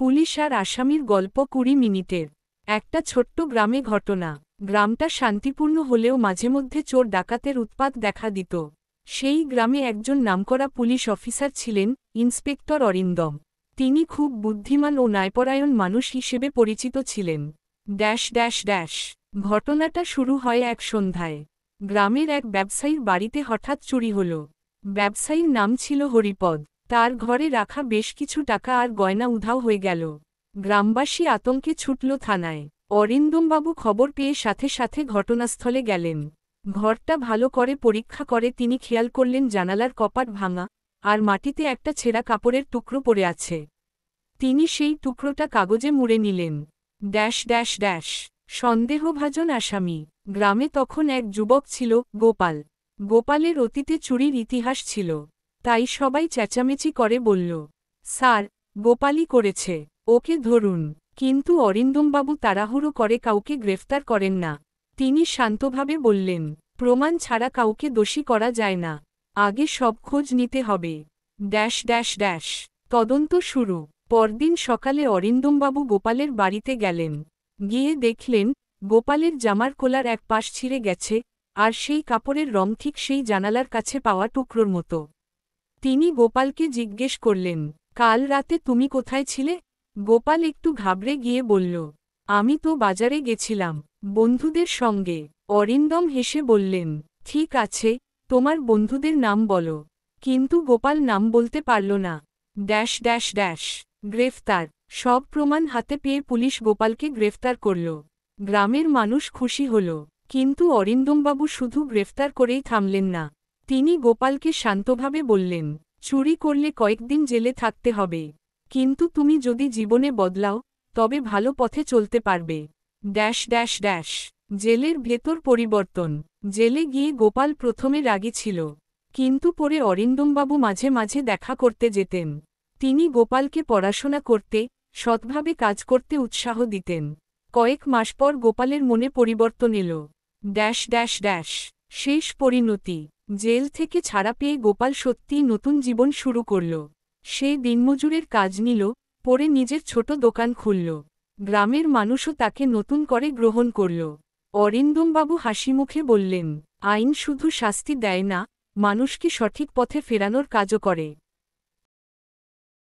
Police আর আসামির গল্প ২০ মিনিটের। একটা ছোট্ট গ্রামে ঘটনা। গ্রামটা শান্তিপূর্ণ হলেও মাঝেমধ্যে চোর ডাকাতের উৎপাত দেখা দিত। সেই গ্রামে একজন নামকরা পুলিশ অফিসার ছিলেন, ইন্সপেক্টর অরিন্দম। তিনি খুব বুদ্ধিমান ও ন্যায়পরায়ণ মানুষ হিসেবে পরিচিত ছিলেন। Dash dash dash. ঘটনাটা শুরু হয় এক সন্ধ্যায়। গ্রামের এক ব্যবসায়ীর বাড়িতে হঠাৎ চুরি হল। ব্যবসায়ীর নাম ছিল হরিপদ। তার ঘরে রাখা বেশ কিছু টাকা আর গয়না উধাও হয়ে গেল। গ্রামবাসী আতঙ্কে ছুটল থানায়। অরিন্দমবাবু খবর পেয়ে সাথে সাথে ঘটনাস্থলে গেলেন। ঘরটা ভালো করে পরীক্ষা করে তিনি খেয়াল করলেন জানালার কপাট ভাঙা, আর মাটিতে একটা ছেঁড়া কাপড়ের টুকরো পড়ে আছে। তিনি সেই টুকরোটা কাগজে মুড়ে নিলেন। Dash dash dash. সন্দেহভাজন আসামি। গ্রামে তখন এক যুবক ছিল, গোপাল। গোপালের অতীতে চুরির ইতিহাস ছিল। তাই সবাই চেঁচামেচি করে বলল, স্যার, গোপালই করেছে, ওকে ধরুন। কিন্তু অরিন্দমবাবু তাড়াহুড়ো করে কাউকে গ্রেফতার করেন না। তিনি শান্তভাবে বললেন, প্রমাণ ছাড়া কাউকে দোষী করা যায় না। আগে সব খোঁজ নিতে হবে। Dash dash dash. তদন্ত শুরু। পরদিন সকালে অরিন্দমবাবু গোপালের বাড়িতে গেলেন। গিয়ে দেখলেন, গোপালের জামার কোলার এক পাশ ছিঁড়ে গেছে, আর সেই কাপড়ের রং ঠিক সেই জানালার কাছে পাওয়া টুকরোর মতো। তিনি গোপালকে জিজ্ঞেস করলেন, কাল রাতে তুমি কোথায় ছিলে? গোপাল একটু ঘাবড়ে গিয়ে বলল, আমি তো বাজারে গেছিলাম, বন্ধুদের সঙ্গে। অরিন্দম হেসে বললেন, ঠিক আছে, তোমার বন্ধুদের নাম বলো। কিন্তু গোপাল নাম বলতে পারল না। Dash dash dash. গ্রেফতার। সব প্রমাণ হাতে পেয়ে পুলিশ গোপালকে গ্রেফতার করল। গ্রামের মানুষ খুশি হল। কিন্তু অরিন্দমবাবু শুধু গ্রেফতার করেই থামলেন না। তিনি গোপালকে শান্তভাবে বললেন, চুরি করলে কয়েকদিন জেলে থাকতে হবে, কিন্তু তুমি যদি জীবনে বদলাও, তবে ভালো পথে চলতে পারবে। Dash dash dash. জেলের ভেতর পরিবর্তন। জেলে গিয়ে গোপাল প্রথমে রাগী ছিল, কিন্তু পরে অরিন্দমবাবু মাঝে মাঝে দেখা করতে যেতেন। তিনি গোপালকে পড়াশোনা করতে, সৎভাবে কাজ করতে উৎসাহ দিতেন। কয়েক মাস পর গোপালের মনে পরিবর্তন এলো। Dash dash dash. শেষ পরিণতি। জেল থেকে ছাড়া পেয়ে গোপাল সত্যিই নতুন জীবন শুরু করল। সে দিনমজুরের কাজ নিল, পরে নিজের ছোট দোকান খুলল। গ্রামের মানুষও তাকে নতুন করে গ্রহণ করল। অরিন্দমবাবু হাসিমুখে বললেন, আইন শুধু শাস্তি দেয় না, মানুষকে সঠিক পথে ফেরানোর কাজও করে।